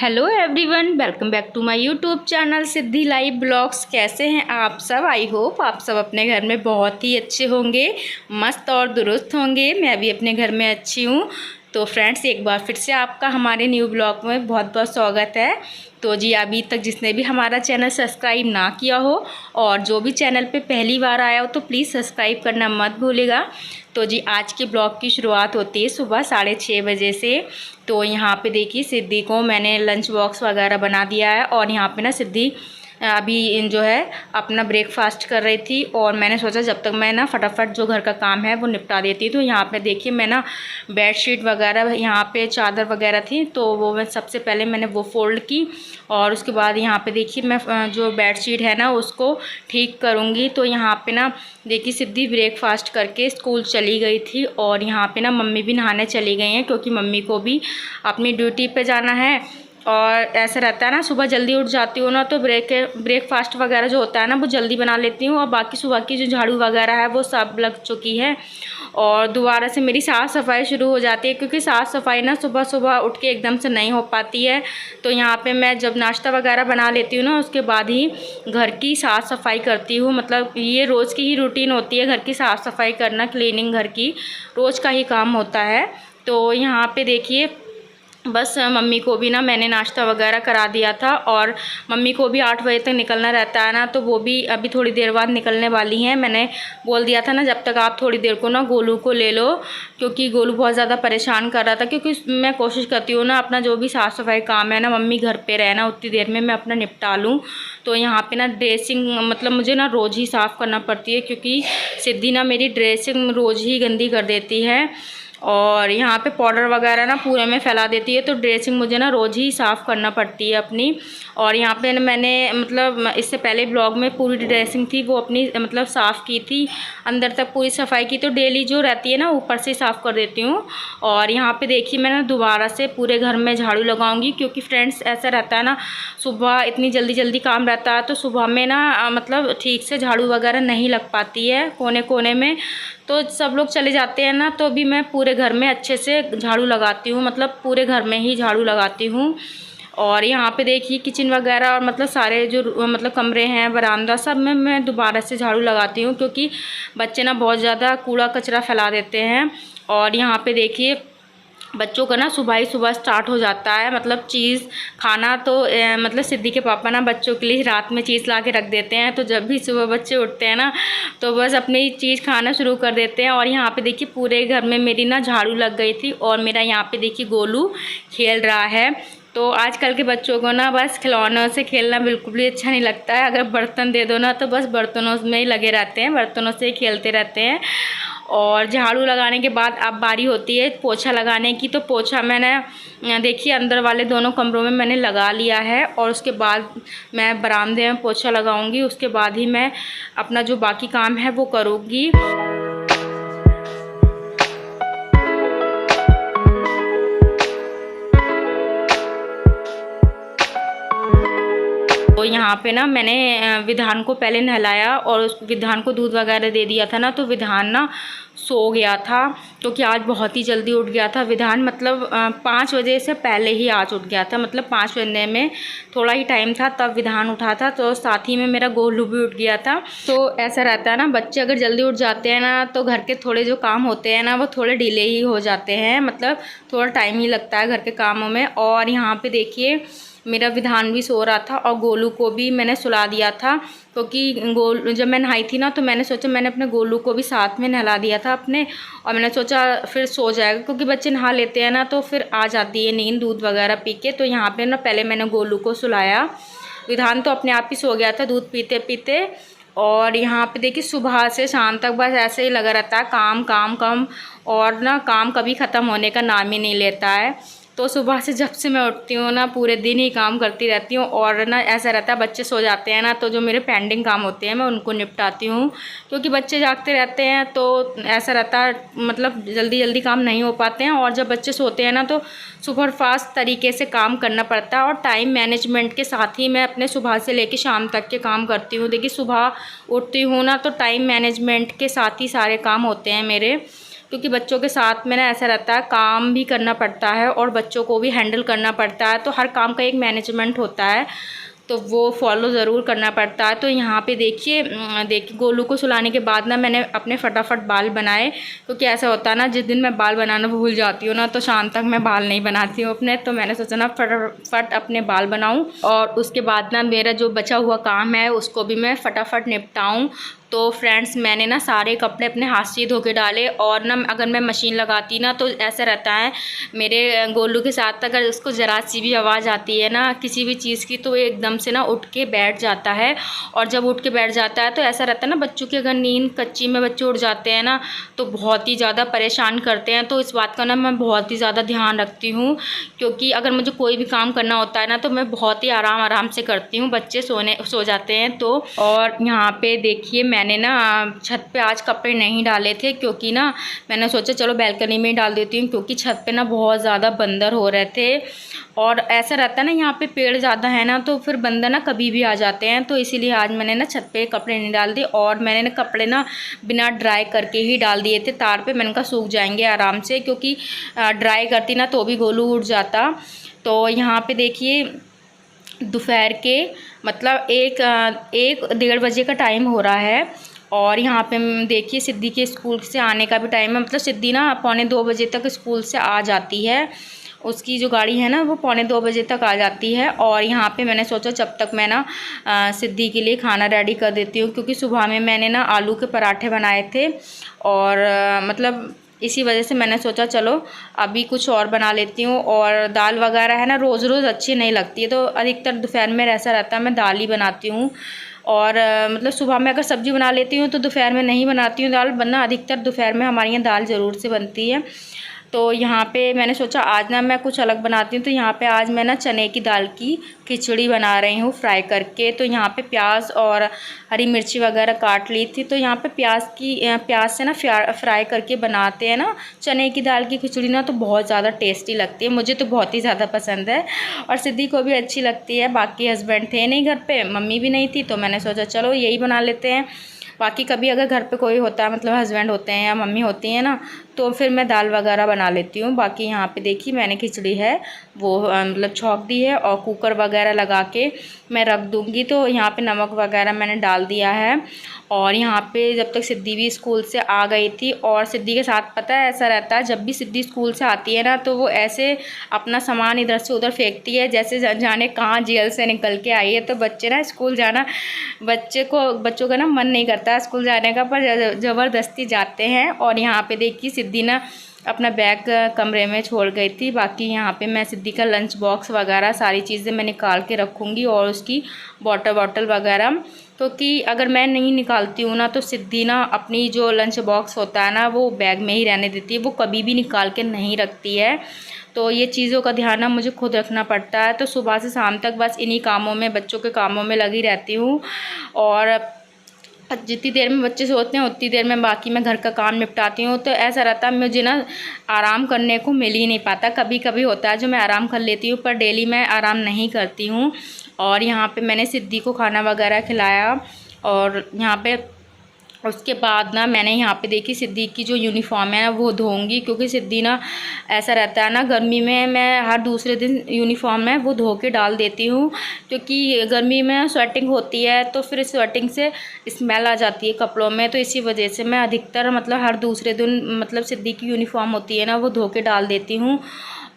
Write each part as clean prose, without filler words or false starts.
Hello everyone, welcome back to my YouTube channel Siddhi live vlogs. कैसे हैं आप सब? आई होप आप सब अपने घर में बहुत ही अच्छे होंगे, मस्त और दुरुस्त होंगे। मैं भी अपने घर में अच्छी हूँ। तो फ्रेंड्स, एक बार फिर से आपका हमारे न्यू ब्लॉग में बहुत बहुत स्वागत है। तो जी, अभी तक जिसने भी हमारा चैनल सब्सक्राइब ना किया हो और जो भी चैनल पे पहली बार आया हो तो प्लीज़ सब्सक्राइब करना मत भूलिएगा। तो जी, आज के ब्लॉग की शुरुआत होती है सुबह 6:30 बजे से। तो यहाँ पे देखिए, सिद्धि को मैंने लंच बॉक्स वगैरह बना दिया है और यहाँ पे ना सिद्धि अभी जो है अपना ब्रेकफास्ट कर रही थी और मैंने सोचा जब तक मैं ना फटाफट जो घर का काम है वो निपटा देती। तो यहाँ पे देखिए, मैं ना बेडशीट वगैरह, यहाँ पे चादर वगैरह थी तो वो मैं सबसे पहले मैंने वो फ़ोल्ड की और उसके बाद यहाँ पे देखिए मैं जो बेडशीट है ना उसको ठीक करूँगी। तो यहाँ पे ना देखिए, सिद्धि ब्रेकफास्ट करके स्कूल चली गई थी और यहाँ पे ना मम्मी भी नहाने चली गई हैं क्योंकि मम्मी को भी अपनी ड्यूटी पे जाना है। और ऐसा रहता है ना, सुबह जल्दी उठ जाती हूँ ना तो ब्रेकफास्ट वगैरह जो होता है ना वो जल्दी बना लेती हूँ और बाकी सुबह की जो झाड़ू वगैरह है वो सब लग चुकी है। और दोबारा से मेरी साफ़ सफाई शुरू हो जाती है क्योंकि साफ़ सफाई ना सुबह सुबह उठ के एकदम से नहीं हो पाती है। तो यहाँ पे मैं जब नाश्ता वगैरह बना लेती हूँ ना उसके बाद ही घर की साफ़ सफाई करती हूँ। मतलब ये रोज़ की ही रूटीन होती है, घर की साफ़ सफाई करना, क्लीनिंग घर की रोज़ का ही काम होता है। तो यहाँ पे देखिए, बस मम्मी को भी ना मैंने नाश्ता वगैरह करा दिया था और मम्मी को भी 8 बजे तक निकलना रहता है ना, तो वो भी अभी थोड़ी देर बाद निकलने वाली हैं। मैंने बोल दिया था ना जब तक आप थोड़ी देर को ना गोलू को ले लो, क्योंकि गोलू बहुत ज़्यादा परेशान कर रहा था। क्योंकि मैं कोशिश करती हूँ ना अपना जो भी साफ़ सफाई काम है ना मम्मी घर पर रहना उतनी देर में मैं अपना निपटा लूँ। तो यहाँ पर ना ड्रेसिंग मतलब मुझे ना रोज़ ही साफ़ करना पड़ती है क्योंकि सिद्धि ना मेरी ड्रेसिंग रोज़ ही गंदी कर देती है और यहाँ पे पाउडर वगैरह ना पूरे में फैला देती है। तो ड्रेसिंग मुझे ना रोज़ ही साफ़ करना पड़ती है अपनी। और यहाँ पे मैंने मतलब इससे पहले ब्लॉग में पूरी ड्रेसिंग थी वो अपनी मतलब साफ़ की थी, अंदर तक पूरी सफाई की। तो डेली जो रहती है ना ऊपर से साफ़ कर देती हूँ। और यहाँ पे देखिए, मैं ना दोबारा से पूरे घर में झाड़ू लगाऊंगी क्योंकि फ्रेंड्स ऐसा रहता है ना, सुबह इतनी जल्दी जल्दी काम रहता है तो सुबह में ना मतलब ठीक से झाड़ू वगैरह नहीं लग पाती है कोने कोने में। तो सब लोग चले जाते हैं ना तो भी मैं पूरे घर में अच्छे से झाड़ू लगाती हूँ, मतलब पूरे घर में ही झाड़ू लगाती हूँ। और यहाँ पे देखिए किचन वगैरह और मतलब सारे जो मतलब कमरे हैं, बरामदा, सब में मैं दोबारा से झाड़ू लगाती हूँ क्योंकि बच्चे ना बहुत ज़्यादा कूड़ा कचरा फैला देते हैं। और यहाँ पे देखिए, बच्चों का ना सुबह ही सुबह स्टार्ट हो जाता है मतलब चीज़ खाना। तो मतलब सिद्धि के पापा ना बच्चों के लिए रात में चीज़ ला के रख देते हैं, तो जब भी सुबह बच्चे उठते हैं ना तो बस अपनी चीज़ खाना शुरू कर देते हैं। और यहाँ पे देखिए पूरे घर में मेरी ना झाड़ू लग गई थी और मेरा यहाँ पे देखिए गोलू खेल रहा है। तो आजकल के बच्चों को ना बस खिलौनों से खेलना बिल्कुल भी अच्छा नहीं लगता है। अगर बर्तन दे दो ना तो बस बर्तनों में ही लगे रहते हैं, बर्तनों से ही खेलते रहते हैं। और झाड़ू लगाने के बाद अब बारी होती है पोछा लगाने की। तो पोछा मैंने देखिए अंदर वाले दोनों कमरों में मैंने लगा लिया है और उसके बाद मैं बरामदे में पोछा लगाऊंगी। उसके बाद ही मैं अपना जो बाकी काम है वो करूँगी। तो यहाँ पे ना मैंने विधान को पहले नहलाया और उस विधान को दूध वगैरह दे दिया था ना, तो विधान ना सो गया था क्योंकि आज बहुत ही जल्दी उठ गया था विधान। मतलब 5 बजे से पहले ही आज उठ गया था, मतलब 5 बजने में थोड़ा ही टाइम था तब विधान उठा था। तो साथ ही में मेरा गोलू भी उठ गया था। तो ऐसा रहता है ना, बच्चे अगर जल्दी उठ जाते हैं ना तो घर के थोड़े जो काम होते हैं ना वो थोड़े डिले ही हो जाते हैं, मतलब थोड़ा टाइम ही लगता है घर के कामों में। और यहाँ पे देखिए मेरा विधान भी सो रहा था और गोलू को भी मैंने सुला दिया था क्योंकि जब मैं नहाई थी ना तो मैंने सोचा मैंने अपने गोलू को भी साथ में नहला दिया था अपने। और मैंने सोचा फिर सो जाएगा क्योंकि बच्चे नहा लेते हैं ना तो फिर आ जाती है नींद दूध वगैरह पी के। तो यहाँ पे ना पहले मैंने गोलू को सुलाया, विधान तो अपने आप ही सो गया था दूध पीते पीते। और यहाँ पे देखिए सुबह से शाम तक बस ऐसे ही लगा रहता है, काम काम काम, और ना काम कभी ख़त्म होने का नाम ही नहीं लेता है। तो सुबह से जब से मैं उठती हूँ ना पूरे दिन ही काम करती रहती हूँ। और ना ऐसा रहता है बच्चे सो जाते हैं ना तो जो मेरे पेंडिंग काम होते हैं मैं उनको निपटाती हूँ क्योंकि बच्चे जागते रहते हैं तो ऐसा रहता है मतलब जल्दी जल्दी काम नहीं हो पाते हैं। और जब बच्चे सोते हैं ना तो सुपर फास्ट तरीके से काम करना पड़ता है और टाइम मैनेजमेंट के साथ ही मैं अपने सुबह से लेकर शाम तक के काम करती हूँ। देखिए सुबह उठती हूँ ना तो टाइम मैनेजमेंट के साथ ही सारे काम होते हैं मेरे। क्योंकि बच्चों के साथ में ना ऐसा रहता है, काम भी करना पड़ता है और बच्चों को भी हैंडल करना पड़ता है, तो हर काम का एक मैनेजमेंट होता है, तो वो फॉलो ज़रूर करना पड़ता है। तो यहाँ पे देखिए गोलू को सुलाने के बाद ना मैंने अपने फटाफट बाल बनाए, क्योंकि ऐसा होता है ना जिस दिन मैं बाल बनाना भूल जाती हूँ ना तो शाम तक मैं बाल नहीं बनाती हूँ अपने। तो मैंने सोचा ना फटाफट अपने बाल बनाऊँ और उसके बाद ना मेरा जो बचा हुआ काम है उसको भी मैं फटाफट निपटाऊँ। तो फ्रेंड्स मैंने ना सारे कपड़े अपने हाथ से धो के डाले, और ना अगर मैं मशीन लगाती ना तो ऐसा रहता है मेरे गोलू के साथ, अगर उसको ज़रा सी भी आवाज़ आती है ना किसी भी चीज़ की तो एकदम से ना उठ के बैठ जाता है। और जब उठ के बैठ जाता है तो ऐसा रहता है ना बच्चों की अगर नींद कच्ची में बच्चे उठ जाते हैं ना तो बहुत ही ज़्यादा परेशान करते हैं। तो इस बात का ना मैं बहुत ही ज़्यादा ध्यान रखती हूँ, क्योंकि अगर मुझे कोई भी काम करना होता है ना तो मैं बहुत ही आराम से करती हूँ, बच्चे सो जाते हैं तो। और यहाँ पे देखिए मैंने ना छत पे आज कपड़े नहीं डाले थे, क्योंकि ना मैंने सोचा चलो बैल्कनी में ही डाल देती हूँ, क्योंकि छत पे ना बहुत ज़्यादा बंदर हो रहे थे। और ऐसा रहता है ना यहाँ पे पेड़ ज़्यादा है ना तो फिर बंदर ना कभी भी आ जाते हैं, तो इसीलिए आज मैंने ना छत पे कपड़े नहीं डाल दिए। और मैंने ना कपड़े ना बिना ड्राई करके ही डाल दिए थे तार पे, मैंने कहा सूख जाएंगे आराम से, क्योंकि ड्राई करती ना तो भी गोलू उठ जाता। तो यहाँ पे देखिए दोपहर के मतलब 1-1:30 बजे का टाइम हो रहा है, और यहाँ पे देखिए सिद्धि के स्कूल से आने का भी टाइम है। मतलब सिद्धि ना 1:45 बजे तक स्कूल से आ जाती है, उसकी जो गाड़ी है ना वो 1:45 बजे तक आ जाती है। और यहाँ पे मैंने सोचा जब तक मैं ना सिद्धि के लिए खाना रेडी कर देती हूँ, क्योंकि सुबह में मैंने ना आलू के पराठे बनाए थे, और मतलब इसी वजह से मैंने सोचा चलो अभी कुछ और बना लेती हूँ। और दाल वगैरह है ना रोज़ रोज़ अच्छी नहीं लगती है, तो अधिकतर दोपहर में ऐसा रहता है मैं दाल ही बनाती हूँ। और मतलब सुबह में अगर सब्ज़ी बना लेती हूँ तो दोपहर में नहीं बनाती हूँ दाल, वरना अधिकतर दोपहर में हमारे यहाँ दाल ज़रूर से बनती है। तो यहाँ पे मैंने सोचा आज ना मैं कुछ अलग बनाती हूँ, तो यहाँ पे आज मैं ना चने की दाल की खिचड़ी बना रही हूँ फ्राई करके। तो यहाँ पे प्याज और हरी मिर्ची वगैरह काट ली थी, तो यहाँ पे प्याज से ना फ्राई करके बनाते हैं ना चने की दाल की खिचड़ी ना, तो बहुत ज़्यादा टेस्टी लगती है, मुझे तो बहुत ही ज़्यादा पसंद है और सिद्धि को भी अच्छी लगती है। बाकी हस्बैंड थे नहीं घर पर, मम्मी भी नहीं थी, तो मैंने सोचा चलो यही बना लेते हैं। बाकी कभी अगर घर पे कोई होता है मतलब हस्बैंड होते हैं या मम्मी होती है ना तो फिर मैं दाल वगैरह बना लेती हूँ। बाकी यहाँ पे देखिए मैंने खिचड़ी है वो मतलब छौंक दी है और कुकर वगैरह लगा के मैं रख दूँगी। तो यहाँ पे नमक वगैरह मैंने डाल दिया है। और यहाँ पे जब तक सिद्धि भी स्कूल से आ गई थी, और सिद्धि के साथ पता है ऐसा रहता है जब भी सिद्धि स्कूल से आती है ना तो वो ऐसे अपना सामान इधर से उधर फेंकती है जैसे जाने कहाँ जेल से निकल के आई है। तो बच्चे ना स्कूल जाना बच्चों का ना मन नहीं करता स्कूल जाने का, पर ज़बरदस्ती जाते हैं। और यहाँ पे देखिए सिद्धि ना अपना बैग कमरे में छोड़ गई थी। बाकी यहाँ पे मैं सिद्धि का लंच बॉक्स वगैरह सारी चीज़ें मैं निकाल के रखूँगी, और उसकी बॉटल वगैरह, क्योंकि अगर मैं नहीं निकालती हूँ ना तो सिद्धि ना अपनी जो लंच बॉक्स होता है ना वो बैग में ही रहने देती है, वो कभी भी निकाल के नहीं रखती है। तो ये चीज़ों का ध्यान ना मुझे खुद रखना पड़ता है। तो सुबह से शाम तक बस इन्हीं कामों में, बच्चों के कामों में लगी रहती हूँ। और जितनी देर में बच्चे सोते हैं उतनी देर में बाकी मैं घर का काम निपटाती हूँ। तो ऐसा रहता है मुझे ना आराम करने को मिल ही नहीं पाता, कभी कभी होता है जो मैं आराम कर लेती हूँ, पर डेली मैं आराम नहीं करती हूँ। और यहाँ पे मैंने सिद्धि को खाना वगैरह खिलाया, और यहाँ पे उसके बाद ना मैंने यहाँ पे देखी सिद्धि की जो यूनिफॉर्म है ना वो धोऊंगी, क्योंकि सिद्धि ना ऐसा रहता है ना गर्मी में मैं हर दूसरे दिन यूनिफॉर्म है वो धो के डाल देती हूँ, क्योंकि गर्मी में स्वेटिंग होती है तो फिर स्वेटिंग से स्मेल आ जाती है कपड़ों में। तो इसी वजह से मैं अधिकतर मतलब हर दूसरे दिन मतलब सिद्धि की यूनिफॉर्म होती है ना वो धो के डाल देती हूँ,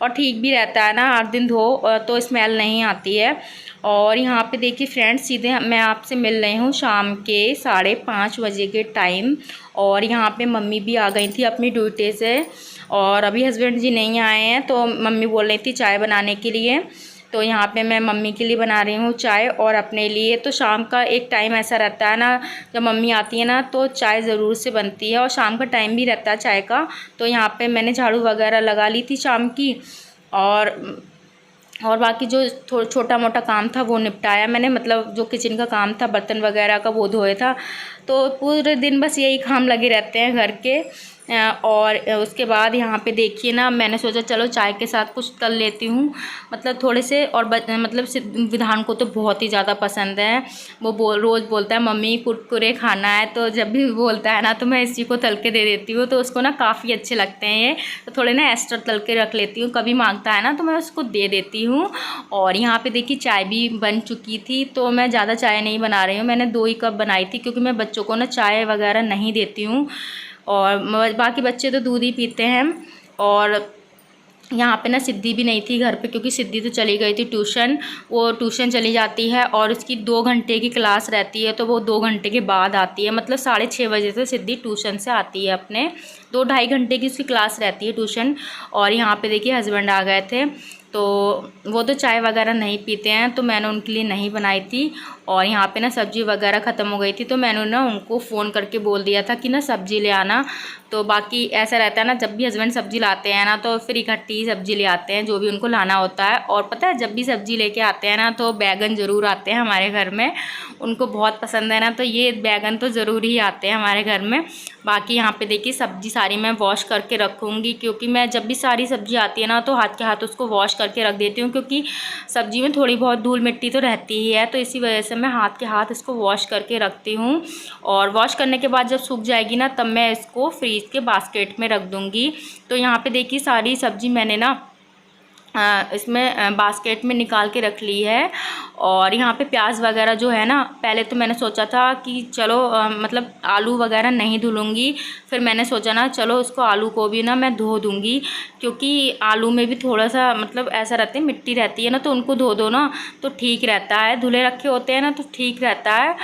और ठीक भी रहता है ना 8 दिन धो तो स्मेल नहीं आती है। और यहाँ पे देखिए फ्रेंड्स सीधे मैं आपसे मिल रही हूँ शाम के 5:30 बजे के टाइम, और यहाँ पे मम्मी भी आ गई थी अपनी ड्यूटी से, और अभी हस्बैंड जी नहीं आए हैं तो मम्मी बोल रही थी चाय बनाने के लिए। तो यहाँ पे मैं मम्मी के लिए बना रही हूँ चाय और अपने लिए। तो शाम का एक टाइम ऐसा रहता है ना जब मम्मी आती है ना तो चाय ज़रूर से बनती है, और शाम का टाइम भी रहता है चाय का। तो यहाँ पे मैंने झाड़ू वगैरह लगा ली थी शाम की, और बाकी जो छोटा मोटा काम था वो निपटाया मैंने, मतलब जो किचन का काम था बर्तन वगैरह का वो धोए था। तो पूरे दिन बस यही काम लगे रहते हैं घर के। और उसके बाद यहाँ पे देखिए ना, मैंने सोचा चलो चाय के साथ कुछ तल लेती हूँ, मतलब थोड़े से। और मतलब विधान को तो बहुत ही ज़्यादा पसंद है। वो रोज़ बोलता है मम्मी कुरकुरे खाना है, तो जब भी बोलता है ना तो मैं इसी को तल के दे देती हूँ, तो उसको ना काफ़ी अच्छे लगते हैं ये, तो थोड़े ना एक्स्ट्रा तल के रख लेती हूँ। कभी मांगता है ना तो मैं उसको दे देती हूँ। और यहाँ पे देखिए चाय भी बन चुकी थी, तो मैं ज़्यादा चाय नहीं बना रही हूँ, मैंने 2 ही कप बनाई थी, क्योंकि मैं बच्चों को ना चाय वगैरह नहीं देती हूँ, और बाकी बच्चे तो दूध ही पीते हैं। और यहाँ पे ना सिद्धि भी नहीं थी घर पे, क्योंकि सिद्धि तो चली गई थी ट्यूशन। वो ट्यूशन चली जाती है और उसकी 2 घंटे की क्लास रहती है, तो वो 2 घंटे के बाद आती है, मतलब 6:30 बजे से सिद्धि ट्यूशन से आती है अपने। 2-2.5 घंटे की उसकी क्लास रहती है ट्यूशन। और यहाँ पे देखिए हस्बैंड आ गए थे, तो वो तो चाय वगैरह नहीं पीते हैं, तो मैंने उनके लिए नहीं बनाई थी। और यहाँ पे ना सब्ज़ी वगैरह ख़त्म हो गई थी, तो मैंने ना उनको फ़ोन करके बोल दिया था कि ना सब्ज़ी ले आना। तो बाकी ऐसा रहता है ना, जब भी हस्बैंड सब्ज़ी लाते हैं ना तो फिर इकट्ठी ही सब्ज़ी ले आते हैं, जो भी उनको लाना होता है। और पता है जब भी सब्ज़ी लेके आते हैं ना तो बैगन ज़रूर आते हैं हमारे घर में, उनको बहुत पसंद है ना, तो ये बैगन तो ज़रूर ही आते हैं हमारे घर में। बाकी यहाँ पे देखिए सब्ज़ी सारी मैं वॉश करके रखूँगी, क्योंकि मैं जब भी सारी सब्ज़ी आती है ना तो हाथ के हाथ उसको वॉश करके रख देती हूँ, क्योंकि सब्ज़ी में थोड़ी बहुत धूल मिट्टी तो रहती ही है, तो इसी वजह से मैं हाथ के हाथ इसको वॉश करके रखती हूँ। और वॉश करने के बाद जब सूख जाएगी ना तब मैं इसको फ्रीज के बास्केट में रख दूँगी। तो यहाँ पे देखिए सारी सब्ज़ी मैंने ना इसमें बास्केट में निकाल के रख ली है। और यहाँ पे प्याज वगैरह जो है ना, पहले तो मैंने सोचा था कि चलो मतलब आलू वगैरह नहीं धुलूँगी, फिर मैंने सोचा ना चलो उसको आलू को भी ना मैं धो दूँगी, क्योंकि आलू में भी थोड़ा सा मतलब ऐसा रहता है मिट्टी रहती है ना, तो उनको धो दो ना तो ठीक रहता है, धुले रखे होते हैं ना तो ठीक रहता है।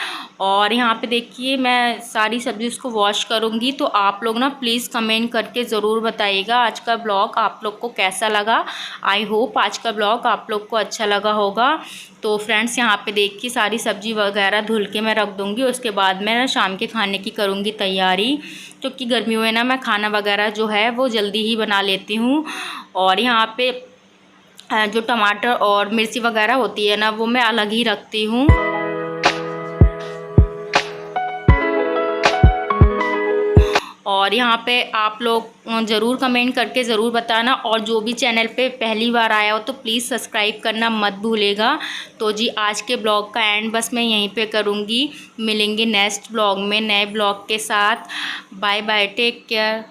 और यहाँ पे देखिए मैं सारी सब्ज़ी उसको वॉश करूँगी। तो आप लोग ना प्लीज़ कमेंट करके ज़रूर बताइएगा आज का ब्लॉग आप लोग को कैसा लगा। आई होप आज का ब्लॉग आप लोग को अच्छा लगा होगा। तो फ्रेंड्स यहाँ पे देखिए सारी सब्ज़ी वगैरह धुल के मैं रख दूँगी, उसके बाद मैं ना शाम के खाने की करूँगी तैयारी, क्योंकि गर्मियों में ना मैं खाना वगैरह जो है वो जल्दी ही बना लेती हूँ। और यहाँ पे जो टमाटर और मिर्ची वगैरह होती है ना वो मैं अलग ही रखती हूँ। और यहाँ पे आप लोग ज़रूर कमेंट करके ज़रूर बताना, और जो भी चैनल पे पहली बार आया हो तो प्लीज़ सब्सक्राइब करना मत भूलेगा। तो जी आज के ब्लॉग का एंड बस मैं यहीं पे करूँगी, मिलेंगे नेक्स्ट ब्लॉग में नए ब्लॉग के साथ। Bye bye, take care.